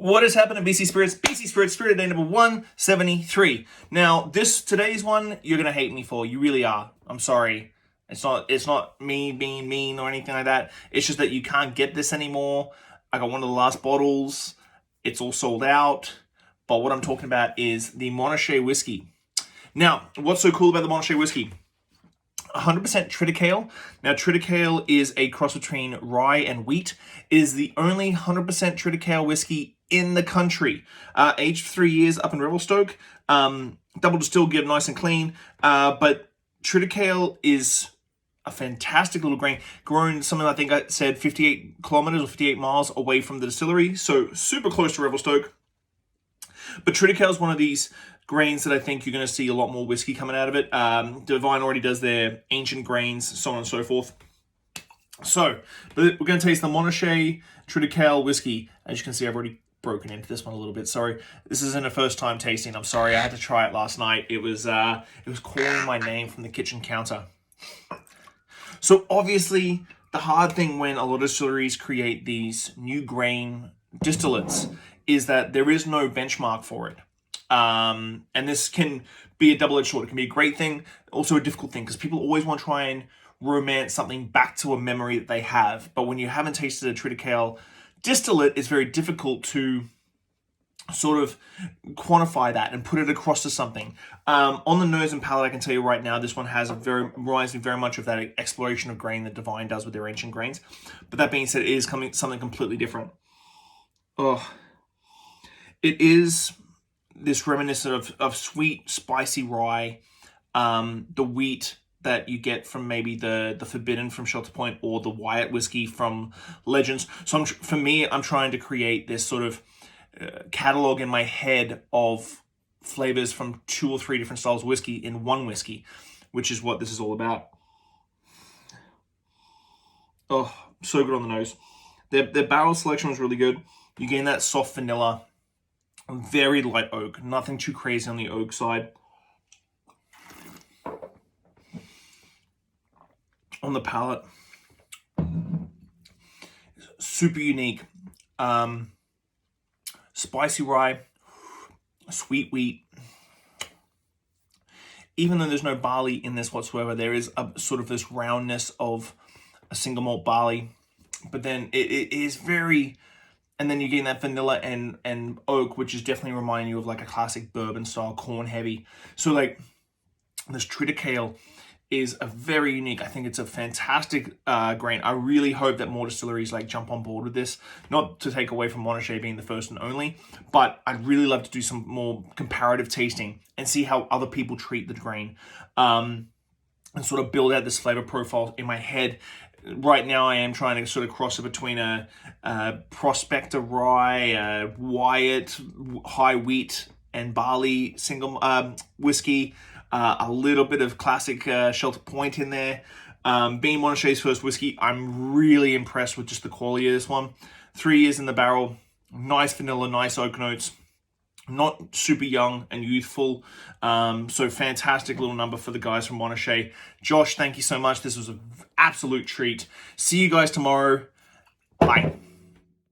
What is happening, BC Spirits? BC Spirits Spirit Day number 173. Now, today's one, you're gonna hate me for. You really are. I'm sorry. It's not me being mean or anything like that. It's just that you can't get this anymore. I got one of the last bottles. It's all sold out. But what I'm talking about is the Monashee whiskey. Now, what's so cool about the Monashee whiskey? 100% Triticale. Now, Triticale is a cross between rye and wheat. It is the only 100% Triticale whiskey in the country. Aged 3 years up in Revelstoke. Double distilled, get nice and clean. But Triticale is a fantastic little grain. Grown something, I think I said 58 kilometers or 58 miles away from the distillery. So super close to Revelstoke. But Triticale is one of these grains that I think you're going to see a lot more whiskey coming out of it. Divine already does their ancient grains, so on and so forth. So, we're going to taste the Monashee Triticale Whisky. As you can see, I've already broken into this one a little bit. Sorry, this isn't a first time tasting. I'm sorry, I had to try it last night. It was calling my name from the kitchen counter. So obviously, the hard thing when a lot of distilleries create these new grain distillates is that there is no benchmark for it. And this can be a double-edged sword. It can be a great thing, also a difficult thing, because people always want to try and romance something back to a memory that they have. But when you haven't tasted a Triticale distillate, it's very difficult to sort of quantify that and put it across to something. On the nose and palate, I can tell you right now, this one reminds me very much of that exploration of grain that Divine does with their ancient grains. But that being said, it is something completely different. Oh, it is this reminiscent of sweet, spicy rye, the wheat that you get from maybe the Forbidden from Shelter Point or the Wyatt whiskey from Legends. So for me, I'm trying to create this sort of catalog in my head of flavors from 2 or 3 different styles of whiskey in one whiskey, which is what this is all about. Oh, so good on the nose. Their barrel selection was really good. You gain that soft vanilla, very light oak, nothing too crazy on the oak side. On the palate, super unique. Spicy rye, sweet wheat. Even though there's no barley in this whatsoever, there is a sort of this roundness of a single malt barley. But then it is very... And then you get that vanilla and oak, which is definitely reminding you of like a classic bourbon style, corn heavy. So like this Triticale is a very unique, I think it's a fantastic grain. I really hope that more distilleries like jump on board with this. Not to take away from Monashee being the first and only, but I'd really love to do some more comparative tasting and see how other people treat the grain. And sort of build out this flavor profile in my head. Right now, I am trying to sort of cross it between a Prospector rye, a Wyatt high wheat and barley single whiskey, a little bit of classic Shelter Point in there. Being Monashee's first whiskey, I'm really impressed with just the quality of this one. 3 years in the barrel, nice vanilla, nice oak notes. Not super young and youthful. So fantastic little number for the guys from Monashee. Josh, thank you so much. This was an absolute treat. See you guys tomorrow. Bye.